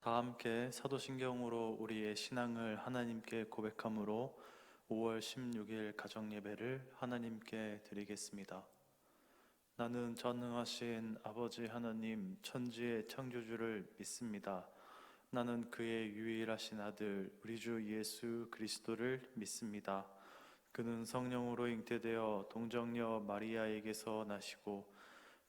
다 함께 사도신경으로 우리의 신앙을 하나님께 고백함으로 5월 16일 가정예배를 하나님께 드리겠습니다. 나는 전능하신 아버지 하나님 천지의 창조주를 믿습니다. 나는 그의 유일하신 아들 우리 주 예수 그리스도를 믿습니다. 그는 성령으로 잉태되어 동정녀 마리아에게서 나시고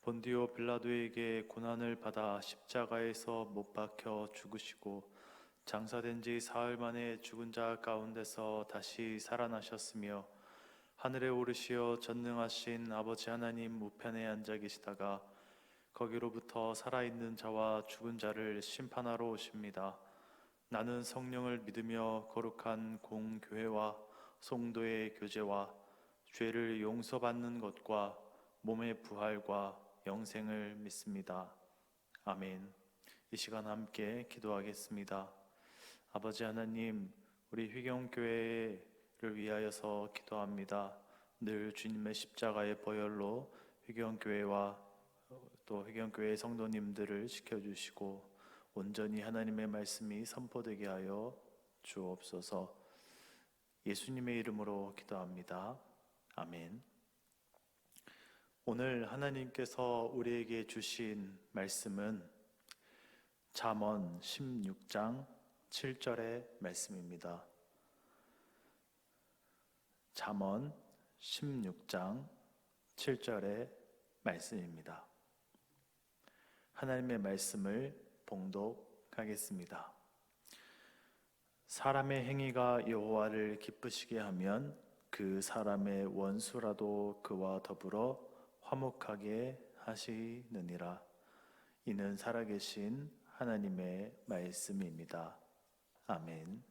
본디오 빌라도에게 고난을 받아 십자가에서 못 박혀 죽으시고 장사된 지 사흘 만에 죽은 자 가운데서 다시 살아나셨으며 하늘에 오르시어 전능하신 아버지 하나님 우편에 앉아 계시다가 거기로부터 살아있는 자와 죽은 자를 심판하러 오십니다. 나는 성령을 믿으며 거룩한 공교회와 성도의 교제와 죄를 용서받는 것과 몸의 부활과 영생을 믿습니다. 아멘. 이 시간 함께 기도하겠습니다. 아버지 하나님, 우리 휘경교회를 위하여서 기도합니다. 늘 주님의 십자가의 보혈로 휘경교회와 또 휘경교회 성도님들을 지켜주시고 온전히 하나님의 말씀이 선포되게 하여 주옵소서. 예수님의 이름으로 기도합니다. 아멘. 오늘 하나님께서 우리에게 주신 말씀은 잠언 16장 7절의 말씀입니다. 잠언 16장 7절의 말씀입니다. 하나님의 말씀을 봉독하겠습니다. 사람의 행위가 여호와를 기쁘시게 하면 그 사람의 원수라도 그와 더불어 화목하게 하시느니라. 이는 살아계신 하나님의 말씀입니다. 아멘.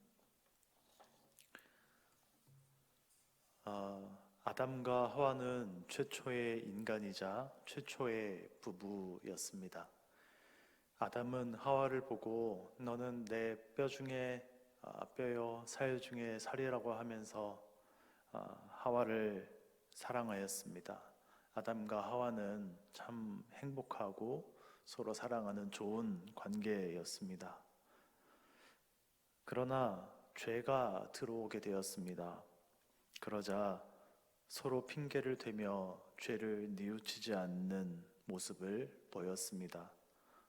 아담과 하와는 최초의 인간이자 최초의 부부였습니다. 아담은 하와를 보고 너는 내 뼈 중에 뼈요 살 중에 살이라고 하면서 하와를 사랑하였습니다. 아담과 하와는 참 행복하고 서로 사랑하는 좋은 관계였습니다. 그러나 죄가 들어오게 되었습니다. 그러자 서로 핑계를 대며 죄를 뉘우치지 않는 모습을 보였습니다.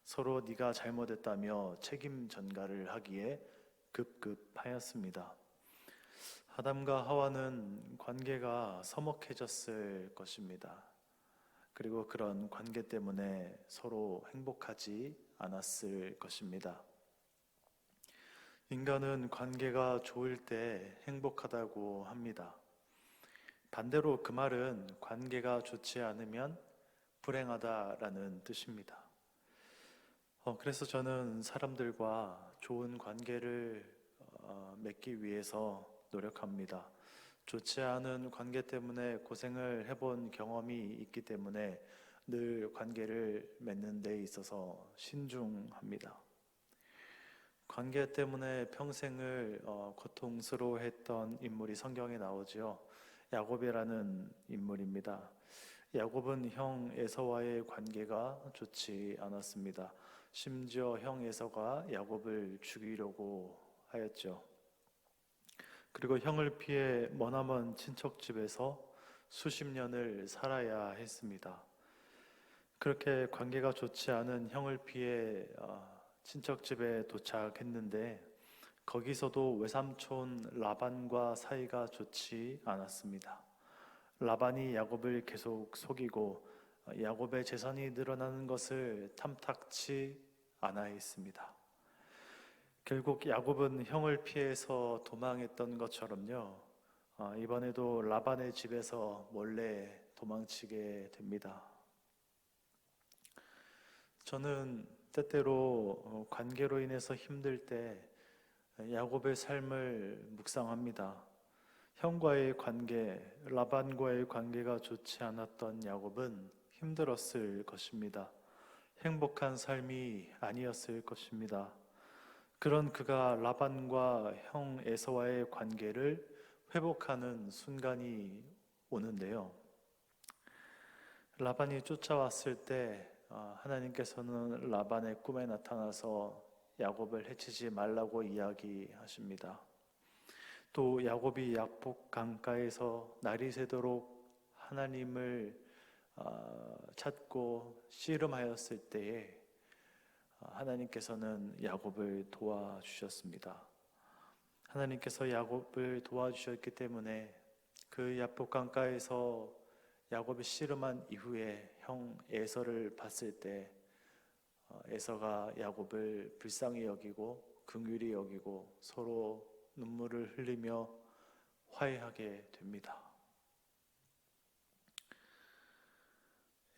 서로 네가 잘못했다며 책임 전가를 하기에 급급하였습니다. 아담과 하와는 관계가 서먹해졌을 것입니다. 그리고 그런 관계 때문에 서로 행복하지 않았을 것입니다. 인간은 관계가 좋을 때 행복하다고 합니다. 반대로 그 말은 관계가 좋지 않으면 불행하다라는 뜻입니다. 그래서 저는 사람들과 좋은 관계를 맺기 위해서 노력합니다. 좋지 않은 관계 때문에 고생을 해본 경험이 있기 때문에 늘 관계를 맺는 데 있어서 신중합니다. 관계 때문에 평생을 고통스러워했던 인물이 성경에 나오죠. 야곱이라는 인물입니다. 야곱은 형 에서와의 관계가 좋지 않았습니다. 심지어 형 에서가 야곱을 죽이려고 하였죠. 그리고 형을 피해 머나먼 친척 집에서 수십 년을 살아야 했습니다. 그렇게 관계가 좋지 않은 형을 피해 친척 집에 도착했는데 거기서도 외삼촌 라반과 사이가 좋지 않았습니다. 라반이 야곱을 계속 속이고 야곱의 재산이 늘어나는 것을 탐탁치 않아 했습니다. 결국 야곱은 형을 피해서 도망했던 것처럼요, 이번에도 라반의 집에서 몰래 도망치게 됩니다. 저는 때때로 관계로 인해서 힘들 때 야곱의 삶을 묵상합니다. 형과의 관계, 라반과의 관계가 좋지 않았던 야곱은 힘들었을 것입니다. 행복한 삶이 아니었을 것입니다. 그런 그가 라반과 형 에서와의 관계를 회복하는 순간이 오는데요. 라반이 쫓아왔을 때 하나님께서는 라반의 꿈에 나타나서 야곱을 해치지 말라고 이야기하십니다. 또 야곱이 야복 강가에서 날이 새도록 하나님을 찾고 씨름하였을 때에 하나님께서는 야곱을 도와주셨습니다. 하나님께서 야곱을 도와주셨기 때문에 그 야복 강가에서 야곱이 씨름한 이후에 형 에서를 봤을 때 에서가 야곱을 불쌍히 여기고 긍휼히 여기고 서로 눈물을 흘리며 화해하게 됩니다.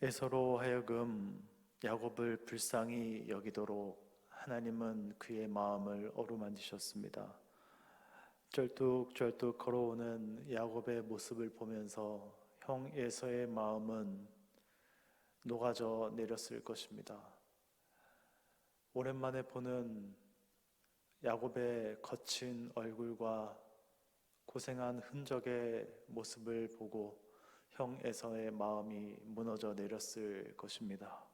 에서로 하여금 야곱을 불쌍히 여기도록 하나님은 그의 마음을 어루만지셨습니다. 쩔뚝쩔뚝 걸어오는 야곱의 모습을 보면서 형 에서의 마음은 녹아져 내렸을 것입니다. 오랜만에 보는 야곱의 거친 얼굴과 고생한 흔적의 모습을 보고 형 에서의 마음이 무너져 내렸을 것입니다.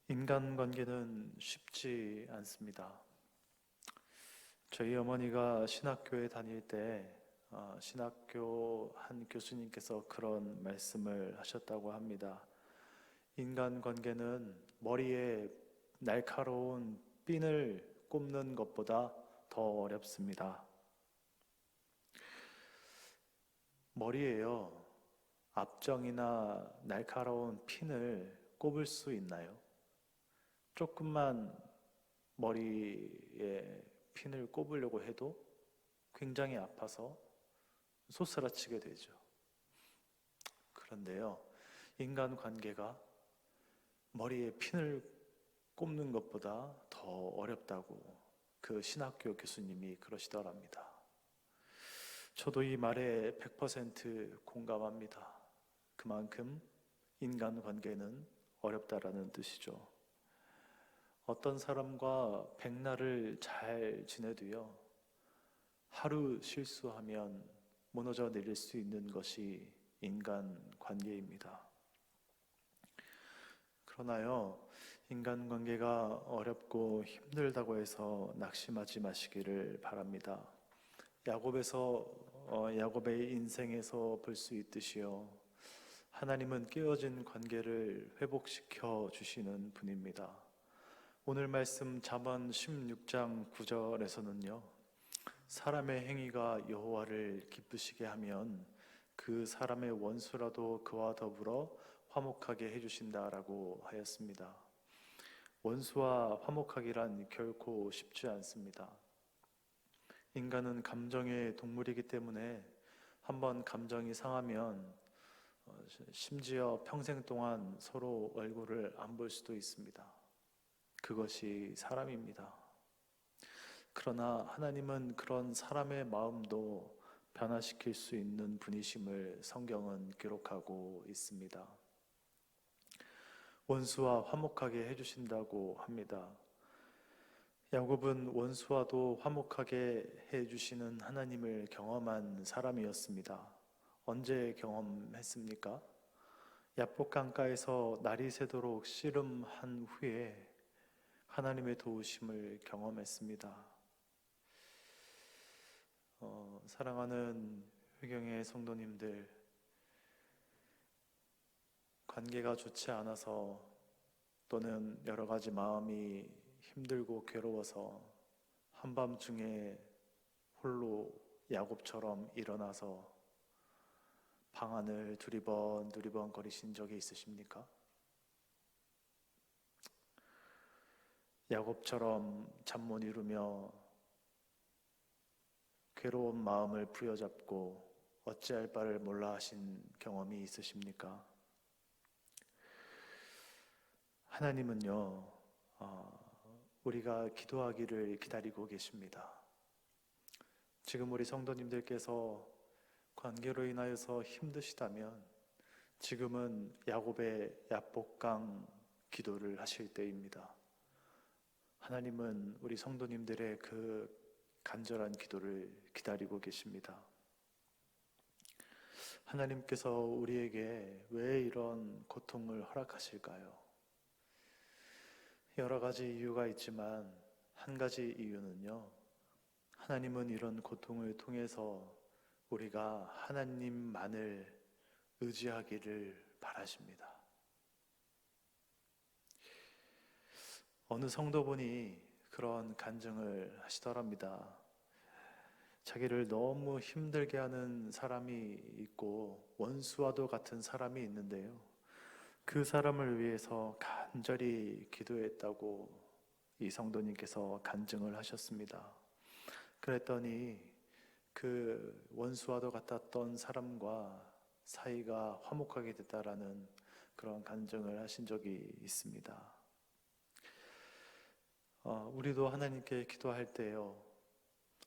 인간관계는 쉽지 않습니다. 저희 어머니가 신학교에 다닐 때 신학교 한 교수님께서 그런 말씀을 하셨다고 합니다. 인간관계는 머리에 날카로운 핀을 꼽는 것보다 더 어렵습니다. 머리에요, 압정이나 날카로운 핀을 꼽을 수 있나요? 조금만 머리에 핀을 꼽으려고 해도 굉장히 아파서 소스라치게 되죠. 그런데요, 인간관계가 머리에 핀을 꼽는 것보다 더 어렵다고 그 신학교 교수님이 그러시더랍니다. 저도 이 말에 100% 공감합니다. 그만큼 인간관계는 어렵다라는 뜻이죠. 어떤 사람과 백날을 잘 지내도요, 하루 실수하면 무너져 내릴 수 있는 것이 인간관계입니다. 그러나요, 인간관계가 어렵고 힘들다고 해서 낙심하지 마시기를 바랍니다. 야곱의 인생에서 볼 수 있듯이요, 하나님은 깨어진 관계를 회복시켜 주시는 분입니다. 오늘 말씀 잠언 16장 9절에서는요, 사람의 행위가 여호와를 기쁘시게 하면 그 사람의 원수라도 그와 더불어 화목하게 해주신다라고 하였습니다. 원수와 화목하기란 결코 쉽지 않습니다. 인간은 감정의 동물이기 때문에 한번 감정이 상하면 심지어 평생 동안 서로 얼굴을 안 볼 수도 있습니다. 그것이 사람입니다. 그러나 하나님은 그런 사람의 마음도 변화시킬 수 있는 분이심을 성경은 기록하고 있습니다. 원수와 화목하게 해주신다고 합니다. 야곱은 원수와도 화목하게 해주시는 하나님을 경험한 사람이었습니다. 언제 경험했습니까? 야복 강가에서 날이 새도록 씨름한 후에 하나님의 도우심을 경험했습니다. 사랑하는 회경의 성도님들, 관계가 좋지 않아서 또는 여러 가지 마음이 힘들고 괴로워서 한밤중에 홀로 야곱처럼 일어나서 방안을 두리번 거리신 적이 있으십니까? 야곱처럼 잠 못 이루며 괴로운 마음을 부여잡고 어찌할 바를 몰라 하신 경험이 있으십니까? 하나님은요, 우리가 기도하기를 기다리고 계십니다. 지금 우리 성도님들께서 관계로 인하여서 힘드시다면 지금은 야곱의 야복강 기도를 하실 때입니다. 하나님은 우리 성도님들의 그 간절한 기도를 기다리고 계십니다. 하나님께서 우리에게 왜 이런 고통을 허락하실까요? 여러 가지 이유가 있지만 한 가지 이유는요, 하나님은 이런 고통을 통해서 우리가 하나님만을 의지하기를 바라십니다. 어느 성도분이 그런 간증을 하시더랍니다. 자기를 너무 힘들게 하는 사람이 있고 원수와도 같은 사람이 있는데요. 그 사람을 위해서 간절히 기도했다고 이 성도님께서 간증을 하셨습니다. 그랬더니 그 원수와도 같았던 사람과 사이가 화목하게 됐다라는 그런 간증을 하신 적이 있습니다. 우리도 하나님께 기도할 때요,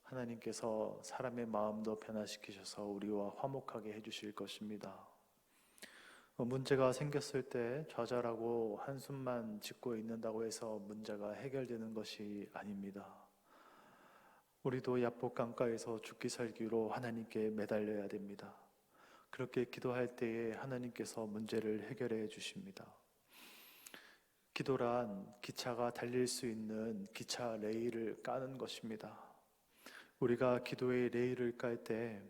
하나님께서 사람의 마음도 변화시키셔서 우리와 화목하게 해주실 것입니다. 문제가 생겼을 때 좌절하고 한숨만 짓고 있는다고 해서 문제가 해결되는 것이 아닙니다. 우리도 야복 강가에서 죽기 살기로 하나님께 매달려야 됩니다. 그렇게 기도할 때에 하나님께서 문제를 해결해 주십니다. 기도란 기차가 달릴 수 있는 기차 레일을 까는 것입니다. 우리가 기도의 레일을 깔 때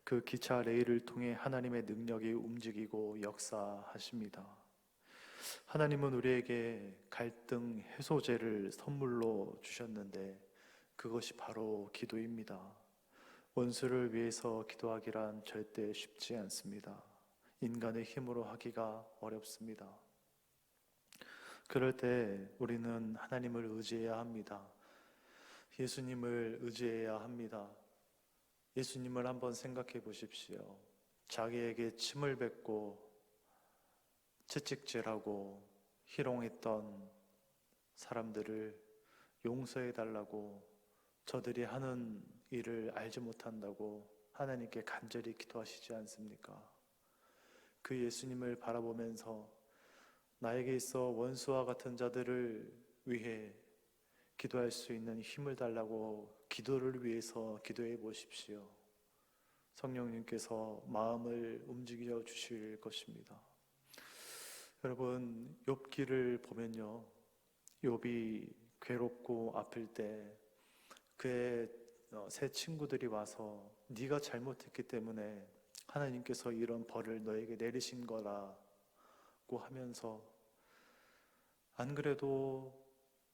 그 기차 레일을 통해 하나님의 능력이 움직이고 역사하십니다. 하나님은 우리에게 갈등 해소제를 선물로 주셨는데 그것이 바로 기도입니다. 원수를 위해서 기도하기란 절대 쉽지 않습니다. 인간의 힘으로 하기가 어렵습니다. 그럴 때 우리는 하나님을 의지해야 합니다. 예수님을 의지해야 합니다. 예수님을 한번 생각해 보십시오. 자기에게 침을 뱉고 채찍질하고 희롱했던 사람들을 용서해 달라고, 저들이 하는 일을 알지 못한다고 하나님께 간절히 기도하시지 않습니까? 그 예수님을 바라보면서 나에게 있어 원수와 같은 자들을 위해 기도할 수 있는 힘을 달라고 기도를 위해서 기도해 보십시오. 성령님께서 마음을 움직여 주실 것입니다. 여러분, 욥기를 보면요, 욥이 괴롭고 아플 때 그의 세 친구들이 와서 네가 잘못했기 때문에 하나님께서 이런 벌을 너에게 내리신 거라고 하면서, 안 그래도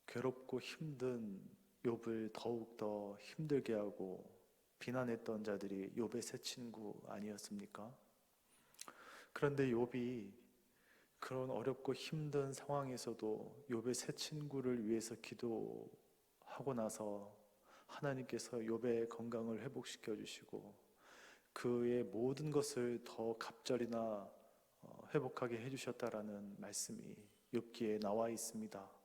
괴롭고 힘든 욥을 더욱더 힘들게 하고 비난했던 자들이 욥의 세 친구 아니었습니까? 그런데 욥이 그런 어렵고 힘든 상황에서도 욥의 세 친구를 위해서 기도하고 나서 하나님께서 욥의 건강을 회복시켜 주시고 그의 모든 것을 더 갑절이나 회복하게 해주셨다라는 말씀이 욥기에 나와 있습니다.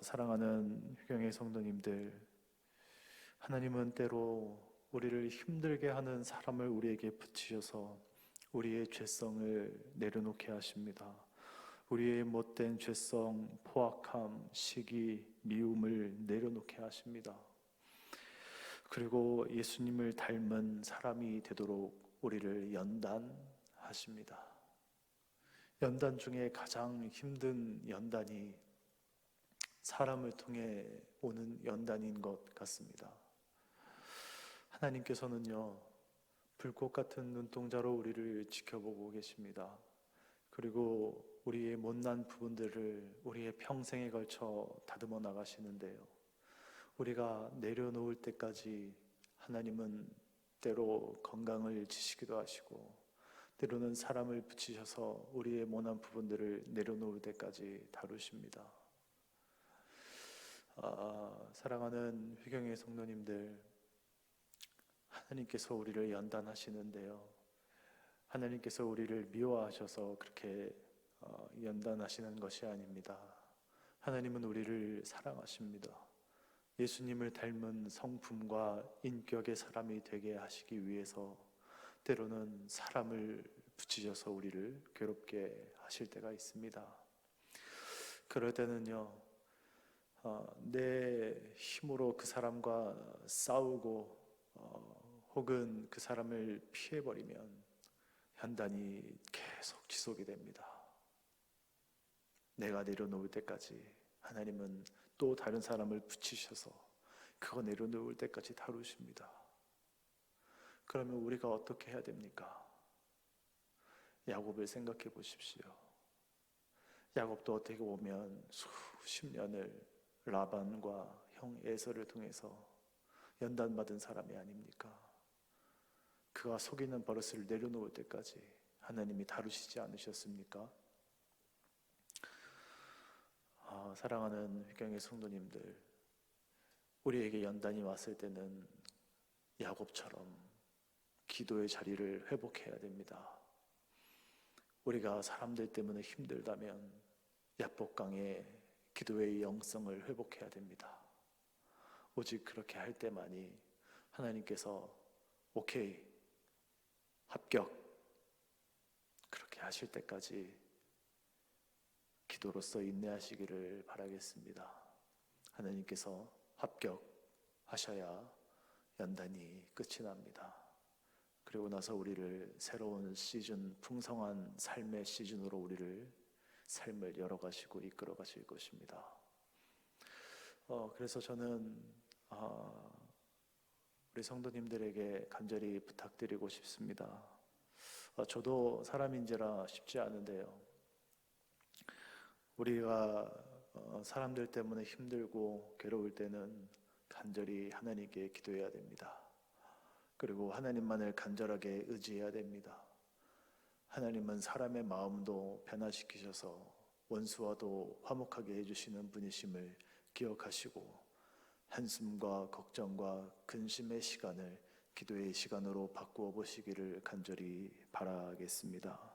사랑하는 효경의 성도님들, 하나님은 때로 우리를 힘들게 하는 사람을 우리에게 붙이셔서 우리의 죄성을 내려놓게 하십니다. 우리의 못된 죄성, 포악함, 시기, 미움을 내려놓게 하십니다. 그리고 예수님을 닮은 사람이 되도록 우리를 연단하십니다. 연단 중에 가장 힘든 연단이 사람을 통해 오는 연단인 것 같습니다. 하나님께서는요, 불꽃 같은 눈동자로 우리를 지켜보고 계십니다. 그리고 우리의 못난 부분들을 우리의 평생에 걸쳐 다듬어 나가시는데요, 우리가 내려놓을 때까지 하나님은 때로 건강을 주시기도 하시고 때로는 사람을 붙이셔서 우리의 모난 부분들을 내려놓을 때까지 다루십니다. 사랑하는 회경의 성도님들, 하나님께서 우리를 연단하시는데요, 하나님께서 우리를 미워하셔서 그렇게 연단하시는 것이 아닙니다. 하나님은 우리를 사랑하십니다. 예수님을 닮은 성품과 인격의 사람이 되게 하시기 위해서 때로는 사람을 붙이셔서 우리를 괴롭게 하실 때가 있습니다. 그럴 때는요, 내 힘으로 그 사람과 싸우고 혹은 그 사람을 피해버리면 연단이 계속 지속이 됩니다. 내가 내려놓을 때까지 하나님은 또 다른 사람을 붙이셔서 그거 내려놓을 때까지 다루십니다. 그러면 우리가 어떻게 해야 됩니까? 야곱을 생각해 보십시오. 야곱도 어떻게 보면 수십 년을 라반과 형 에서를 통해서 연단받은 사람이 아닙니까? 그가 속이는 버릇을 내려놓을 때까지 하나님이 다루시지 않으셨습니까? 사랑하는 휘경의 성도님들, 우리에게 연단이 왔을 때는 야곱처럼 기도의 자리를 회복해야 됩니다. 우리가 사람들 때문에 힘들다면 야복강의 기도의 영성을 회복해야 됩니다. 오직 그렇게 할 때만이 하나님께서 오케이, 합격, 그렇게 하실 때까지 기도로서 인내하시기를 바라겠습니다. 하나님께서 합격하셔야 연단이 끝이 납니다. 그리고 나서 우리를 새로운 시즌, 풍성한 삶의 시즌으로 우리를 삶을 열어가시고 이끌어가실 것입니다. 그래서 저는 우리 성도님들에게 간절히 부탁드리고 싶습니다. 저도 사람인지라 쉽지 않은데요. 우리가 사람들 때문에 힘들고 괴로울 때는 간절히 하나님께 기도해야 됩니다. 그리고 하나님만을 간절하게 의지해야 됩니다. 하나님은 사람의 마음도 변화시키셔서 원수와도 화목하게 해주시는 분이심을 기억하시고 한숨과 걱정과 근심의 시간을 기도의 시간으로 바꾸어 보시기를 간절히 바라겠습니다.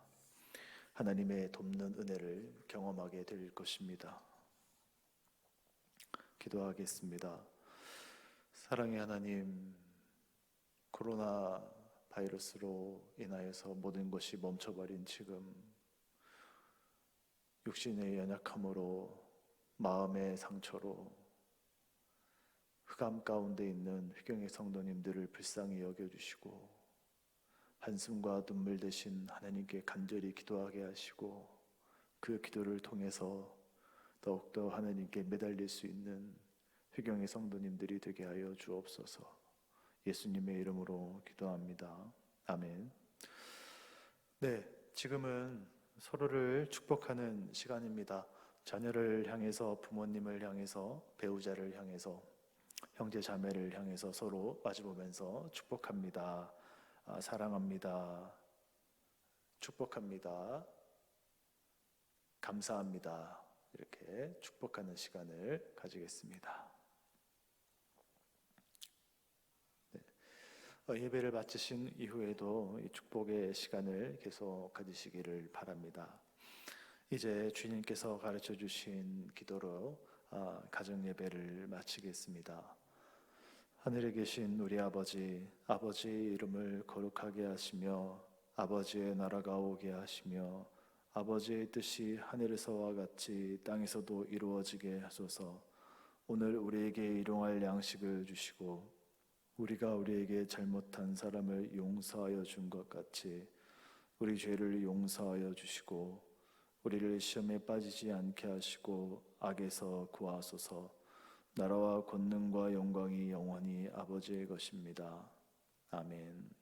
하나님의 돕는 은혜를 경험하게 될 것입니다. 기도하겠습니다. 사랑의 하나님, 코로나 바이러스로 인하여서 모든 것이 멈춰버린 지금 육신의 연약함으로 마음의 상처로 흑암 가운데 있는 휘경의 성도님들을 불쌍히 여겨주시고 한숨과 눈물 대신 하나님께 간절히 기도하게 하시고 그 기도를 통해서 더욱더 하나님께 매달릴 수 있는 휘경의 성도님들이 되게 하여 주옵소서. 예수님의 이름으로 기도합니다. 아멘. 네, 지금은 서로를 축복하는 시간입니다. 자녀를 향해서, 부모님을 향해서, 배우자를 향해서, 형제 자매를 향해서 서로 마주보면서 축복합니다. 사랑합니다. 축복합니다. 감사합니다. 이렇게 축복하는 시간을 가지겠습니다. 예배를 마치신 이후에도 이 축복의 시간을 계속 가지시기를 바랍니다. 이제 주님께서 가르쳐 주신 기도로 가정 예배를 마치겠습니다. 하늘에 계신 우리 아버지, 아버지의 이름을 거룩하게 하시며 아버지의 나라가 오게 하시며 아버지의 뜻이 하늘에서와 같이 땅에서도 이루어지게 하소서. 오늘 우리에게 일용할 양식을 주시고 우리가 우리에게 잘못한 사람을 용서하여 준 것 같이 우리 죄를 용서하여 주시고 우리를 시험에 빠지지 않게 하시고 악에서 구하소서. 나라와 권능과 영광이 영원히 아버지의 것입니다. 아멘.